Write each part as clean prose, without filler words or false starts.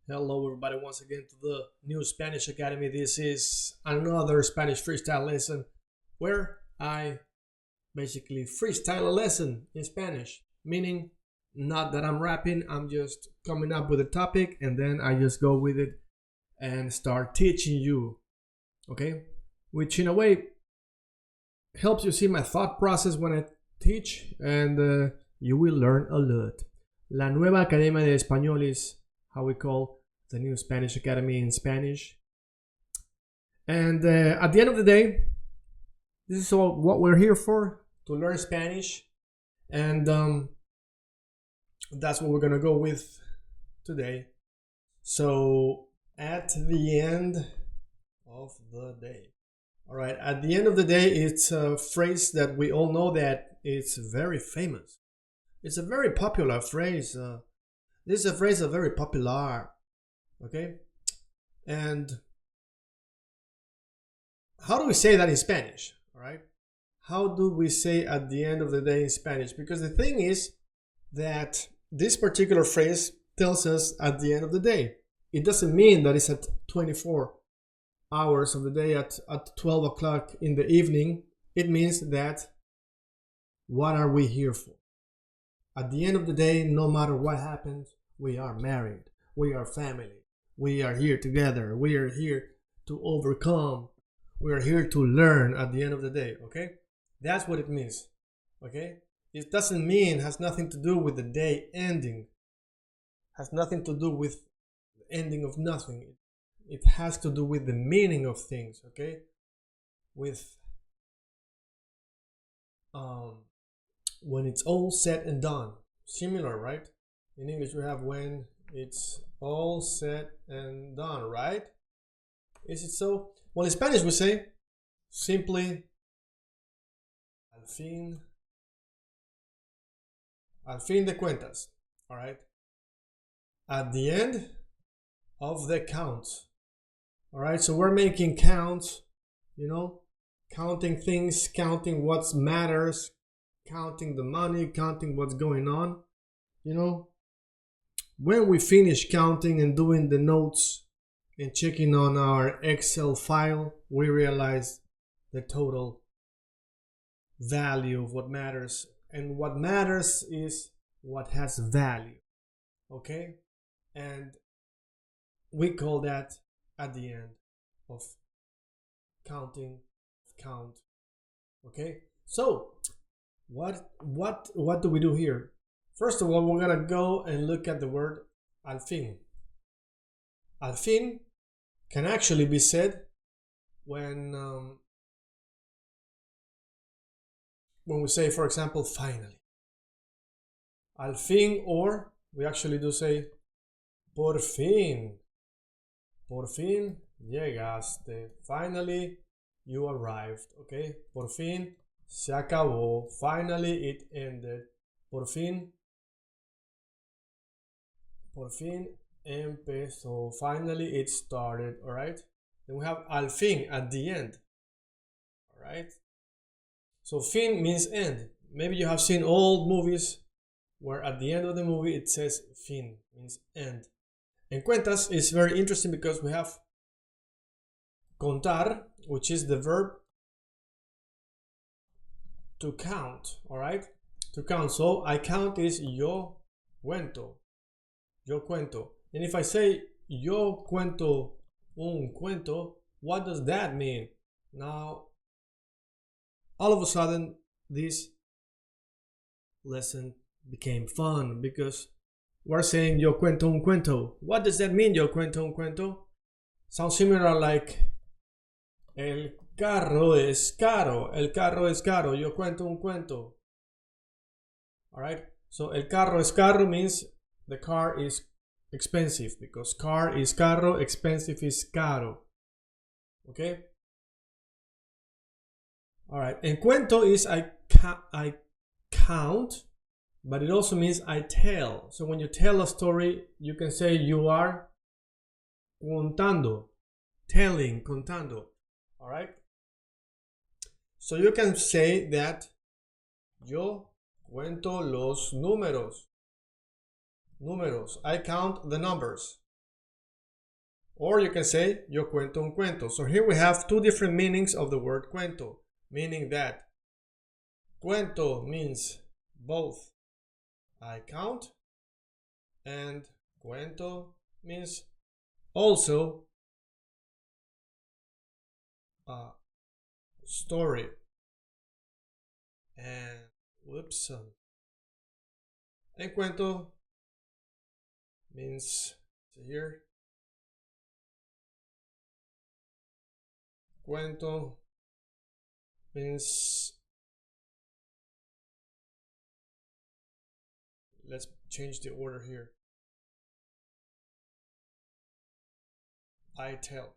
Hello, everybody, once again to the new Spanish Academy. This is another Spanish freestyle lesson where I basically freestyle a lesson in Spanish, meaning not that I'm rapping, I'm just coming up with a topic and then I just go with it and start teaching you, okay? Which in a way helps you see my thought process when I teach and you will learn a lot. La Nueva Academia de Español is how we call the new Spanish Academy in Spanish. And at the end of the day, this is all what we're here for, to learn Spanish. And that's what we're going to go with today. So at the end of the day. All right, at the end of the day, it's a phrase that we all know that it's very famous. It's a very popular phrase. This is a phrase that's very popular. Okay, and how do we say that in Spanish? All right, how do we say at the end of the day in Spanish? Because the thing is that this particular phrase tells us at the end of the day. It doesn't mean that it's at 24 hours of the day at 12 o'clock in the evening. It means that what are we here for? At the end of the day, no matter what happens, we are married, we are family. We are here together. We are here to overcome. We are here to learn at the end of the day, okay? That's what it means, okay? It doesn't mean, has nothing to do with the day ending. Has nothing to do with the ending of nothing. It has to do with the meaning of things, okay? With when it's all said and done. Similar, right? In English we have when it's all said and done, right? Is it so? Well, in Spanish we say simply al fin de cuentas, all right? At the end of the counts, all right? So we're making counts, you know, counting things, counting what matters, counting the money, counting what's going on, you know. When we finish counting and doing the notes and checking on our Excel file, we realize the total value of what matters. And what matters is what has value, okay? And we call that at the end of counting, count, okay? So what do we do here? First of all, we're gonna go and look at the word al fin. Al fin can actually be said when we say, for example, finally. Al fin, or we actually do say por fin. Por fin llegaste. Finally, you arrived. Okay? Por fin se acabó. Finally, it ended. Por fin empezó. Finally, it started. All right. Then we have al fin at the end. All right. So fin means end. Maybe you have seen old movies where at the end of the movie it says fin, means end. And cuentas is very interesting because we have contar, which is the verb to count. All right. To count. So I count is yo cuento. Yo cuento. And if I say yo cuento un cuento, what does that mean? Now, all of a sudden, this lesson became fun because we're saying yo cuento un cuento. What does that mean, yo cuento un cuento? Sounds similar like el carro es caro. El carro es caro. Yo cuento un cuento. All right. So el carro es caro means the car is expensive because car is carro, expensive is caro. Okay. All right. And cuento is I count, but it also means I tell. So when you tell a story, you can say you are contando, telling, contando. All right. So you can say that yo cuento los números. Números. I count the numbers. Or you can say, yo cuento un cuento. So here we have two different meanings of the word cuento, meaning that cuento means both I count, and cuento means also a story. And and cuento means here. Cuento means, let's change the order here. I tell.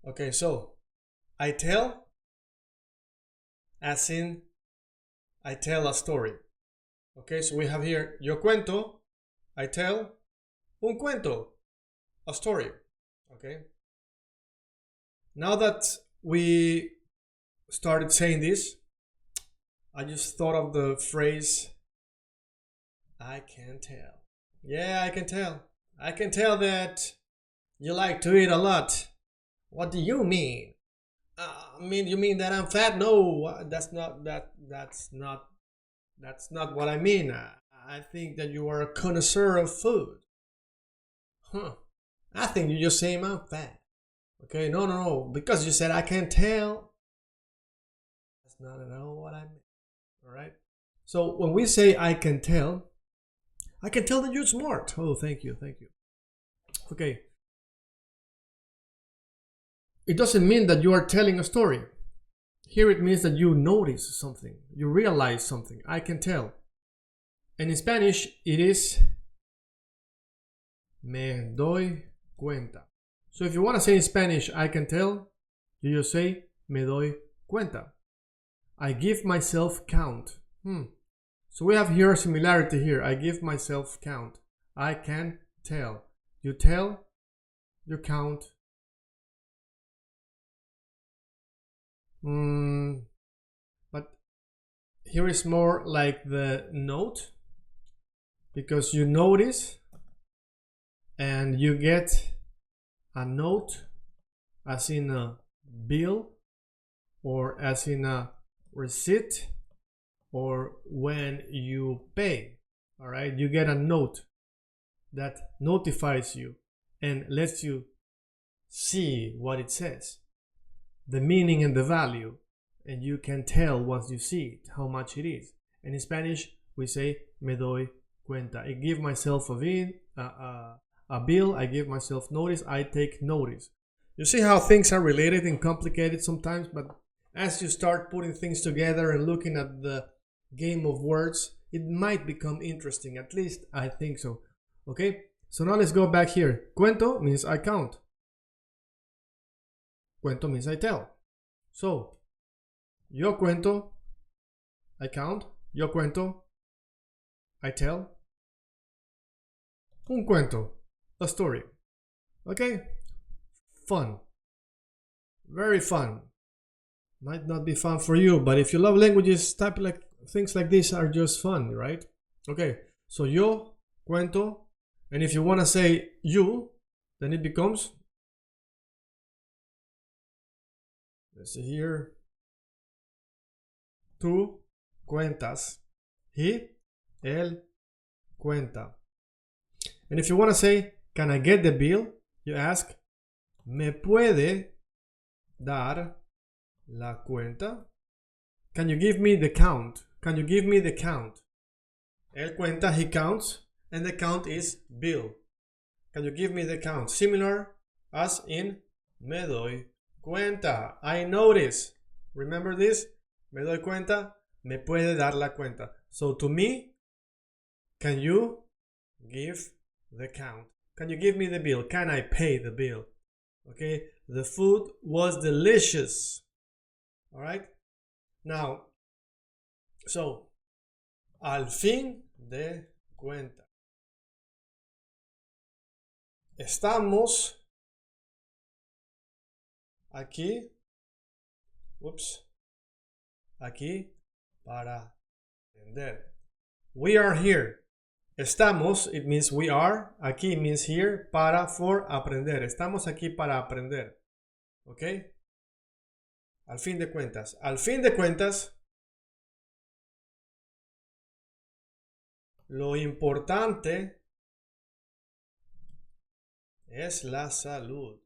Okay, so I tell as in I tell a story. Okay, so we have here yo cuento, I tell, un cuento, a story. Okay. Now that we started saying this, I just thought of the phrase, I can tell. Yeah, I can tell. I can tell that you like to eat a lot. What do you mean? You mean that I'm fat? No, that's not what I mean. I think that you are a connoisseur of food. I think you're just saying I'm fat. Okay, no. Because you said I can't tell. That's not at all what I meant. Alright? So when we say I can tell that you're smart. Oh, thank you. Okay. It doesn't mean that you are telling a story. Here it means that you notice something. You realize something. I can tell. And in Spanish, it is me doy cuenta. So if you want to say in Spanish, I can tell, you just say me doy cuenta. I give myself count. So we have here a similarity here. I give myself count. I can tell. You tell, you count. But here is more like the note, because you notice and you get a note as in a bill or as in a receipt or when you pay. All right, you get a note that notifies you and lets you see what it says, the meaning and the value, and you can tell once you see it how much it is. And in Spanish we say me doy cuenta. I give myself a bill, I give myself notice, I take notice. You see how things are related and complicated sometimes, but as you start putting things together and looking at the game of words, it might become interesting. At least I think so. Okay, so now let's go back here. Cuento means I count. Cuento means I tell. So, yo cuento, I count. Yo cuento, I tell. Un cuento, a story. Okay? Fun. Very fun. Might not be fun for you, but if you love languages, things like this are just fun, right? Okay, so yo cuento, and if you want to say you, then it becomes, let's see here, tú cuentas. He, él cuenta. And if you want to say, can I get the bill? You ask, ¿me puede dar la cuenta? Can you give me the count? Can you give me the count? Él cuenta, he counts, and the count is bill. Can you give me the count? Similar as in me doy cuenta. I notice. Remember this? Me doy cuenta, me puede dar la cuenta. So to me, can you give the count? Can you give me the bill? Can I pay the bill? Okay, the food was delicious. All right. Now, so, al fin de cuenta, estamos aquí, aquí para aprender. We are here. Estamos, it means we are. Aquí means here. Para, for, aprender. Estamos aquí para aprender. ¿Ok? Al fin de cuentas. Al fin de cuentas, lo importante es la salud.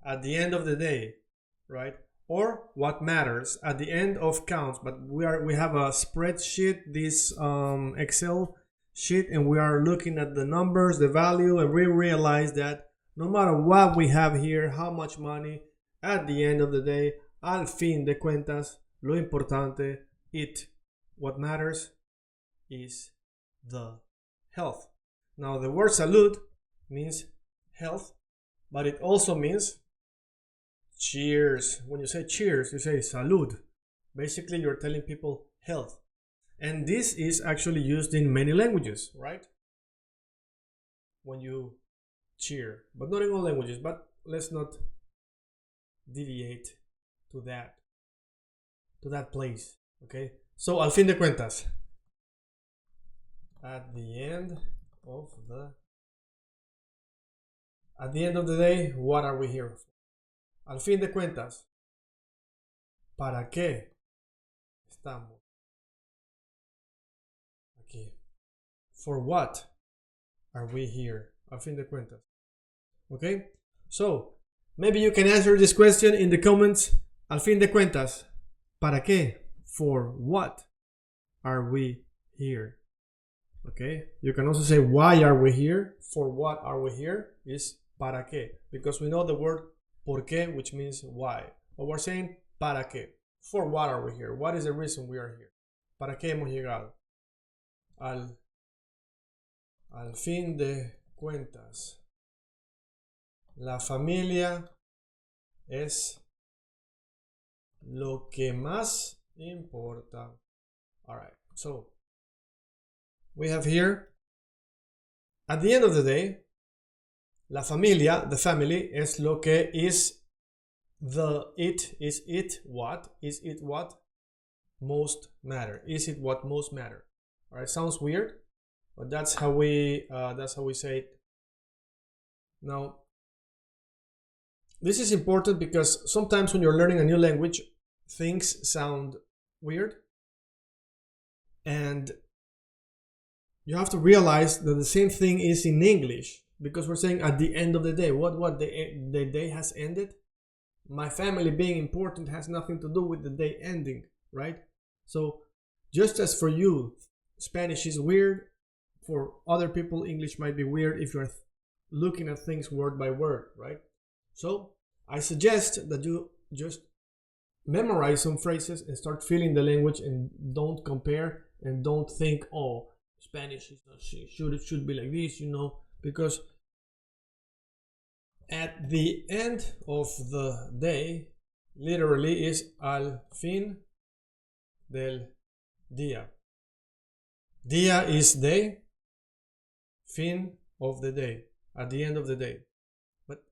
At the end of the day, right? Or what matters at the end of counts. But we have a spreadsheet, this Excel sheet, and we are looking at the numbers, the value, and we realize that no matter what we have here, how much money, at the end of the day, al fin de cuentas, lo importante, what matters is the health. Now the word salud means health, but it also means cheers. When you say cheers, you say salud. Basically, you're telling people health. And this is actually used in many languages, right? When you cheer, but not in all languages. But let's not deviate to that place, okay? So, al fin de cuentas, at the end of the day, what are we here for? Al fin de cuentas, ¿para qué estamos aquí? For what are we here? Al fin de cuentas. Okay? So, maybe you can answer this question in the comments. Al fin de cuentas, ¿para qué? For what are we here? Okay? You can also say, why are we here? For what are we here? Is ¿para qué? Because we know the word ¿por qué?, which means why. But we're saying ¿para qué? For what are we here? What is the reason we are here? ¿Para qué hemos llegado? Al fin de cuentas, la familia es lo que más importa. All right, so we have here, at the end of the day, la familia, the family, es lo que is what most matter. Is it what most matter? All right, sounds weird, but that's how we say it. Now, this is important because sometimes when you're learning a new language, things sound weird, and you have to realize that the same thing is in English, because we're saying at the end of the day. What the day has ended? My family being important has nothing to do with the day ending, right? So just as for you, Spanish is weird, for other people, English might be weird if you're looking at things word by word, right? So I suggest that you just memorize some phrases and start feeling the language, and don't compare and don't think, oh, Spanish is not, should be like this, because at the end of the day literally is al fin del día. Día is day, fin of the day, at the end of the day. But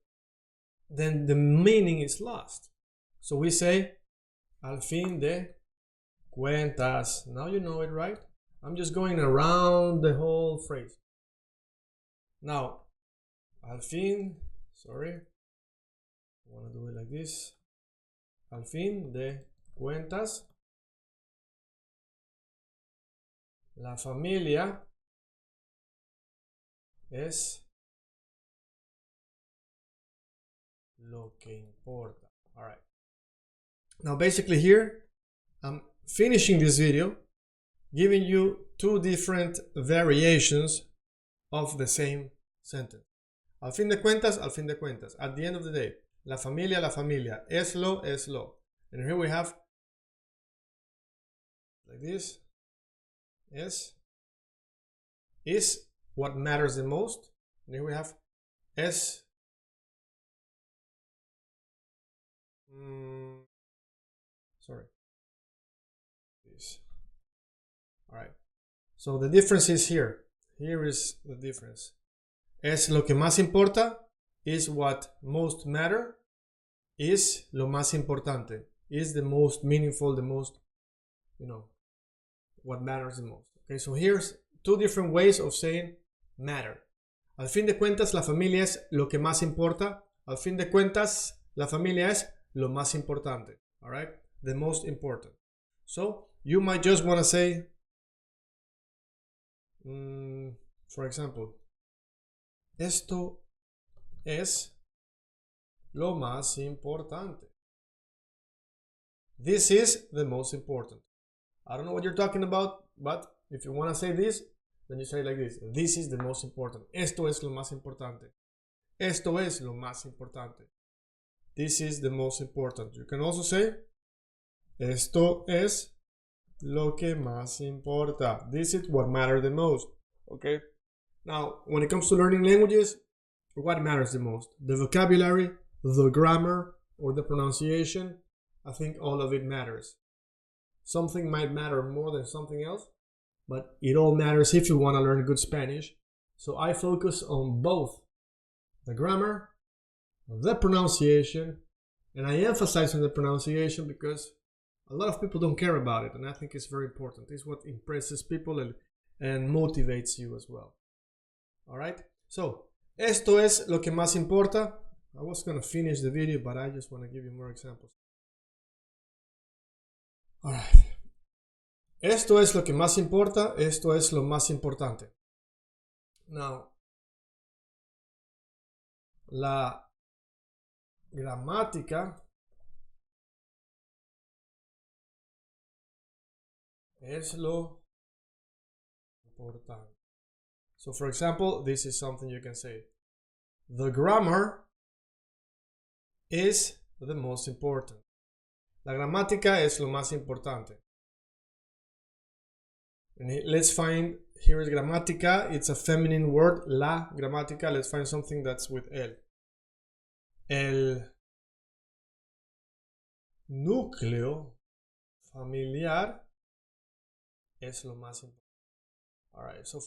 then the meaning is lost. So we say al fin de cuentas. Now you know it, right? I'm just going around the whole phrase. Now, al fin, I want to do it like this. Al fin de cuentas, la familia es lo que importa. All right. Now, basically here, I'm finishing this video, giving you two different variations of the same sentence. Al fin de cuentas, al fin de cuentas. At the end of the day, la familia, la familia. Es lo, es lo. And here we have, like this, is what matters the most. And here we have es. Sorry. This. All right. So the difference is here. Here is the difference. Es lo que más importa, is what most matter, is lo más importante, is the most meaningful, the most, what matters the most. Okay, so here's two different ways of saying matter. Al fin de cuentas, la familia es lo que más importa. Al fin de cuentas, la familia es lo más importante. All right? The most important. So, you might just want to say, for example, esto es lo más importante. This is the most important. I don't know what you're talking about, but if you want to say this, then you say it like this. This is the most important. Esto es lo más importante. Esto es lo más importante. This is the most important. You can also say, esto es lo que más importa. This is what matters the most. Okay? Now, when it comes to learning languages, what matters the most? The vocabulary, the grammar, or the pronunciation? I think all of it matters. Something might matter more than something else, but it all matters if you want to learn good Spanish. So I focus on both the grammar, the pronunciation, and I emphasize on the pronunciation because a lot of people don't care about it, and I think it's very important. It's what impresses people and motivates you as well. All right? So, esto es lo que más importa. I was going to finish the video, but I just want to give you more examples. All right. Esto es lo que más importa. Esto es lo más importante. Now, la gramática es lo importante. So, for example, this is something you can say. The grammar is the most important. La gramática es lo más importante. And let's find, here is gramática. It's a feminine word. La gramática. Let's find something that's with el. El núcleo familiar es lo más importante. All right, so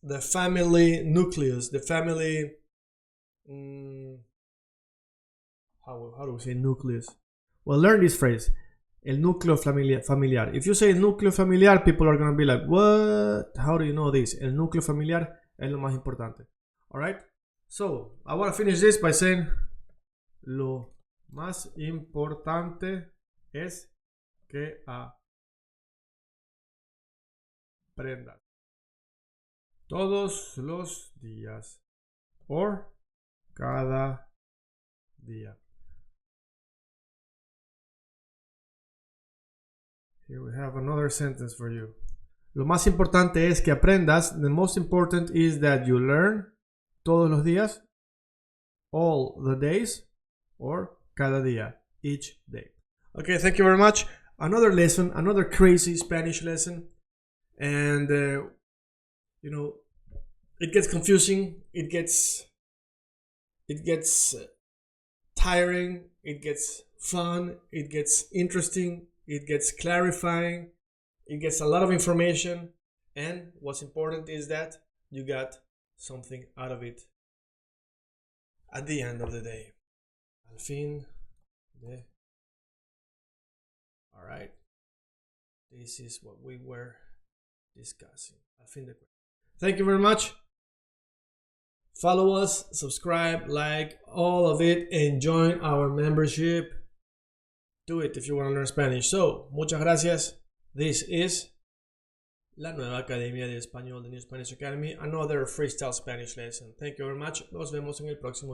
the family nucleus, the family, how do we say nucleus? Well, learn this phrase, el núcleo familiar. If you say núcleo familiar, people are going to be like, what? How do you know this? El núcleo familiar es lo más importante. All right, so I want to finish this by saying, lo más importante es que aprendas todos los días or cada día. Here we have another sentence for you. Lo más importante es que aprendas. The most important is that you learn todos los días, all the days, or cada día, each day. Okay, thank you very much. Another lesson, another crazy Spanish lesson. And, you know, it gets confusing. It gets tiring. It gets fun. It gets interesting. It gets clarifying. It gets a lot of information. And what's important is that you got something out of it at the end of the day. Al fin de. All right. This is what we were discussing. Al fin de. Thank you very much. Follow us, subscribe, like, all of it, and join our membership. Do it if you want to learn Spanish. So, muchas gracias. This is la nueva Academia de Español de New Spanish Academy. Another freestyle Spanish lesson. Thank you very much. Nos vemos en el próximo.